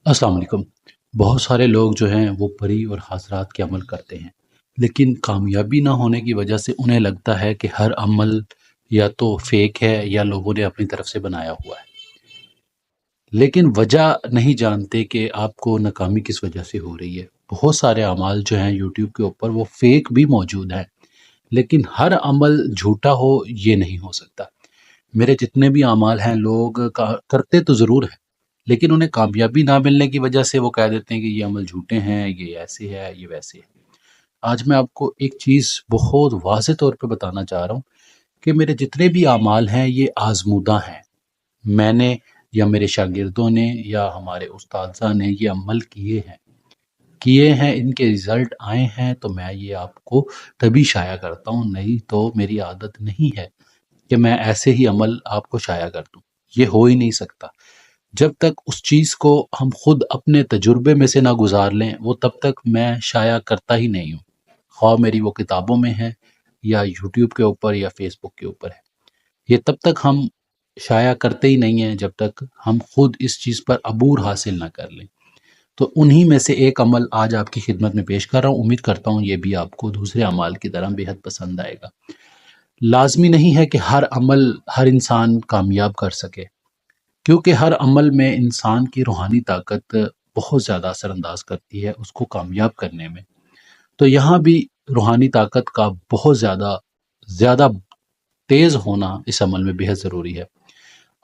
अस्सलाम वालेकुम। बहुत सारे लोग जो हैं वो परी और हाज़रात के अमल करते हैं, लेकिन कामयाबी ना होने की वजह से उन्हें लगता है कि हर अमल या तो फ़ेक है या लोगों ने अपनी तरफ से बनाया हुआ है। लेकिन वजह नहीं जानते कि आपको नाकामी किस वजह से हो रही है। बहुत सारे अमाल जो हैं यूट्यूब के ऊपर वो फ़ेक भी मौजूद हैं, लेकिन हर अमल झूठा हो ये नहीं हो सकता। मेरे जितने भी अमाल हैं लोग का करते तो ज़रूर हैं, लेकिन उन्हें कामयाबी ना मिलने की वजह से वो कह देते हैं कि ये अमल झूठे हैं, ये ऐसे है, ये वैसे है। आज मैं आपको एक चीज़ बहुत वाज़ेह तौर पे बताना चाह रहा हूँ कि मेरे जितने भी अमाल हैं ये आज़मूदा हैं। मैंने या मेरे शागिर्दों ने या हमारे उस्ताज़ा ने ये अमल किए हैं, इनके रिज़ल्ट आए हैं तो मैं ये आपको तभी शाया करता हूँ, नहीं तो मेरी आदत नहीं है कि मैं ऐसे ही अमल आपको शाया कर दूँ। ये हो ही नहीं सकता। जब तक उस चीज़ को हम खुद अपने तजुर्बे में से ना गुजार लें वो तब तक मैं शाया करता ही नहीं हूँ, ख्वाह मेरी वो किताबों में है या यूट्यूब के ऊपर या फेसबुक के ऊपर है। ये तब तक हम शाया करते ही नहीं हैं जब तक हम खुद इस चीज़ पर अबूर हासिल ना कर लें। तो उन्हीं में से एक अमल आज आपकी खिदमत में पेश कर रहा हूँ, उम्मीद करता हूँ ये भी आपको दूसरे अमाल की तरह बेहद पसंद आएगा। लाजमी नहीं है कि हर अमल हर इंसान कामयाब कर सके, क्योंकि हर अमल में इंसान की रूहानी ताकत बहुत ज़्यादा असरअंदाज करती है उसको कामयाब करने में। तो यहाँ भी रूहानी ताकत का बहुत ज़्यादा ज़्यादा तेज़ होना इस अमल में बेहद ज़रूरी है।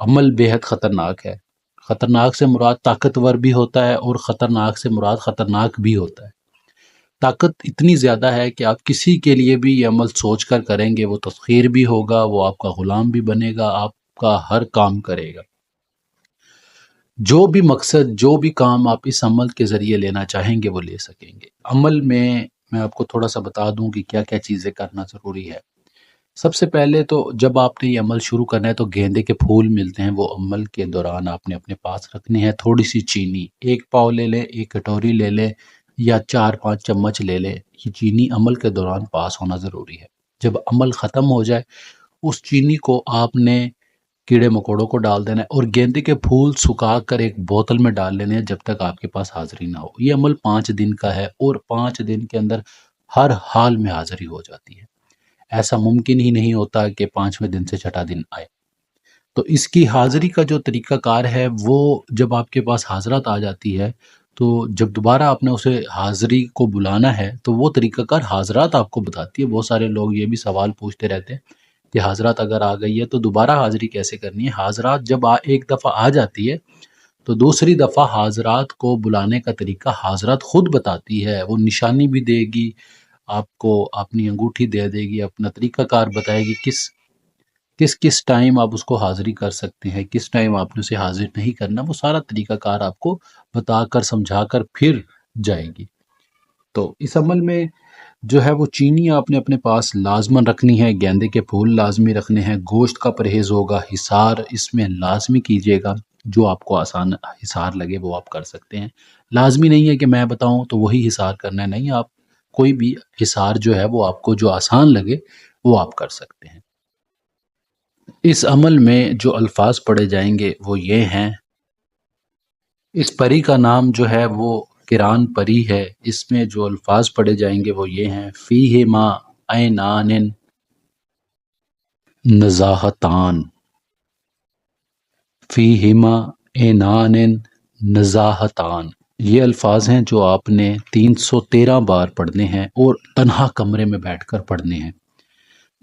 अमल बेहद ख़तरनाक है। ख़तरनाक से मुराद ताकतवर भी होता है और ख़तरनाक से मुराद ख़तरनाक भी होता है। ताकत इतनी ज़्यादा है कि आप किसी के लिए भी ये अमल सोच कर करेंगे वो तस्ख़ीर भी होगा, वो आपका ग़ुलाम भी बनेगा, आपका हर काम करेगा। जो भी मकसद, जो भी काम आप इस अमल के ज़रिए लेना चाहेंगे वो ले सकेंगे। अमल में मैं आपको थोड़ा-सा बता दूँ कि क्या-क्या चीज़ें करना ज़रूरी है। सबसे पहले तो जब आपने ये अमल शुरू करना है तो गेंदे के फूल मिलते हैं, वो अमल के दौरान आपने अपने पास रखने हैं। थोड़ी-सी चीनी, 1 पाव ले लें, 1 कटोरी ले लें या 4-5 चम्मच ले लें। ये चीनी अमल के दौरान पास होना ज़रूरी है। जब अमल ख़त्म हो जाए, उस चीनी को आपने कीड़े-मकोड़ों को डाल देना है और गेंदे के फूल सुखा कर एक बोतल में डाल लेने हैं जब तक आपके पास हाज़िरी ना हो। ये अमल 5 दिन का है और 5 दिन के अंदर हर हाल में हाज़िरी हो जाती है। ऐसा मुमकिन ही नहीं होता कि 5वें दिन से छठा दिन आए। तो इसकी हाज़िरी का जो तरीक़ाकार है वो जब आपके पास हाज़रात आ जाती है, तो जब दोबारा आपने उसे हाज़िरी को बुलाना है तो वो तरीक़ाकार हाज़रात आपको बताती है। बहुत सारे लोग ये भी सवाल पूछते रहते हैं कि हाज़रात अगर आ गई है तो दोबारा हाज़िरी कैसे करनी है? हाज़रात जब एक दफ़ा आ जाती है तो दूसरी दफ़ा हाज़रात को बुलाने का तरीक़ा हाज़रात खुद बताती है। वो निशानी भी देगी, आपको अपनी अंगूठी दे देगी, अपना तरीक़ाकार बताएगी किस-किस टाइम आप उसको हाज़िरी कर सकते हैं, किस टाइम आपने उसे हाज़िर नहीं करना, वो सारा तरीक़ाकार आपको बताकर समझाकर फिर जाएगी। तो इस अमल में जो है वो चीनी आपने अपने पास लाज़मन रखनी है, गेंदे के फूल लाज़मी रखने हैं, गोश्त का परहेज़ होगा, हिसार इसमें लाज़मी कीजिएगा, जो आपको आसान हिसार लगे वो आप कर सकते हैं। लाज़मी नहीं है कि मैं बताऊँ तो वही हिसार करना है, नहीं आप कोई भी हिसार जो है वो आपको जो आसान लगे वो आप कर सकते हैं। इस अमल में जो अल्फ़ाज़ पढ़े जाएँगे वो ये हैं, इस परी का नाम जो है वो किरान परी है, इसमें जो अल्फ़ाज़ पढ़े जाएँगे वो ये हैं, फ़ीहिमा ऐनानिन नज़ाहतान, फ़ीहिमा ऐनानिन नज़ाहतान। ये अल्फ़ाज़ हैं जो आपने 313 बार पढ़ने हैं और तन्हा कमरे में बैठकर पढ़ने हैं।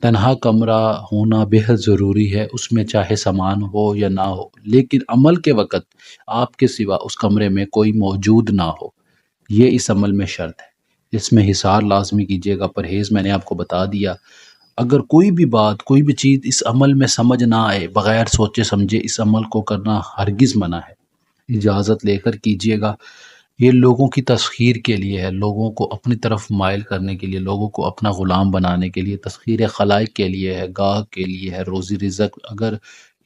तन्हा कमरा होना बेहद ज़रूरी है, उसमें चाहे सामान हो या ना हो, लेकिन अमल के वक़्त आपके सिवा उस कमरे में कोई मौजूद ना हो, ये इस अमल में शर्त है। इसमें हिसार लाज़मी कीजिएगा, परहेज़ मैंने आपको बता दिया। अगर कोई भी बात, कोई भी चीज़ इस अमल में समझ ना आए, बग़ैर सोचे-समझे इस अमल को करना हरगिज़ मना है। इजाज़त लेकर कीजिएगा। ये लोगों की तस्ख़ीर के लिए है, लोगों को अपनी तरफ माइल करने के लिए, लोगों को अपना ग़ुलाम बनाने के लिए, तस्ख़ीर खलाइक के लिए है, गाहक के लिए है, रोज़ी-रिज़्क़ अगर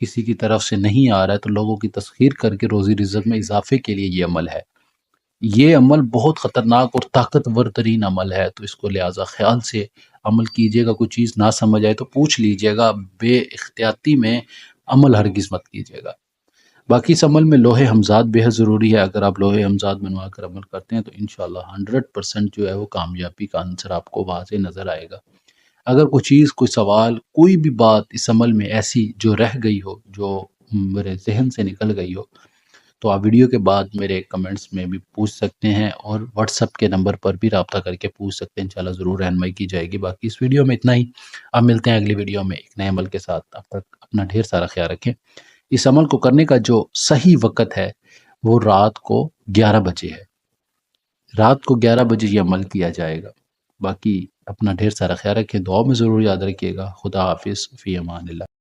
किसी की तरफ से नहीं आ रहा है तो लोगों की तस्ख़ीर करके रोज़ी-रिज़्क़ में इज़ाफ़े के लिए ये अमल है। ये अमल बहुत ख़तरनाक और ताकतवर तरीन अमल है, तो इसको लिहाज़ा ख़याल से अमल कीजिएगा। कोई चीज़ ना समझ आए तो पूछ लीजिएगा, बेइख्तियाती में अमल हरगिज़ मत कीजिएगा। باقی اس عمل میں لوح ہمزاد بہت ضروری ہے۔ اگر آپ لوح ہمزاد منوا کر عمل کرتے ہیں تو انشاءاللہ 100% جو ہے وہ کامیابی کا عنصر آپ کو واضح نظر آئے گا۔ اگر کوئی چیز، کوئی سوال، کوئی بھی بات اس عمل میں ایسی جو رہ گئی ہو، جو میرے ذہن سے نکل گئی ہو، تو آپ ویڈیو کے بعد میرے کمنٹس میں بھی پوچھ سکتے ہیں، اور واٹس ایپ کے نمبر پر بھی رابطہ کر کے پوچھ سکتے ہیں، انشاءاللہ ضرور رہنمائی کی جائے گی۔ باقی اس ویڈیو میں اتنا ہی، اب ملتے ہیں اگلی ویڈیو میں ایک نئے عمل کے ساتھ۔ اب تک اپنا ڈھیر سارا خیال رکھیں۔ اس عمل کو کرنے کا جو صحیح وقت ہے وہ رات کو 11 بجے ہے۔ رات کو 11 بجے یہ عمل کیا جائے گا۔ باقی اپنا ڈھیر سارا خیال رکھیں، دعا میں ضرور یاد رکھیے گا۔ خدا حافظ، فی امان اللہ۔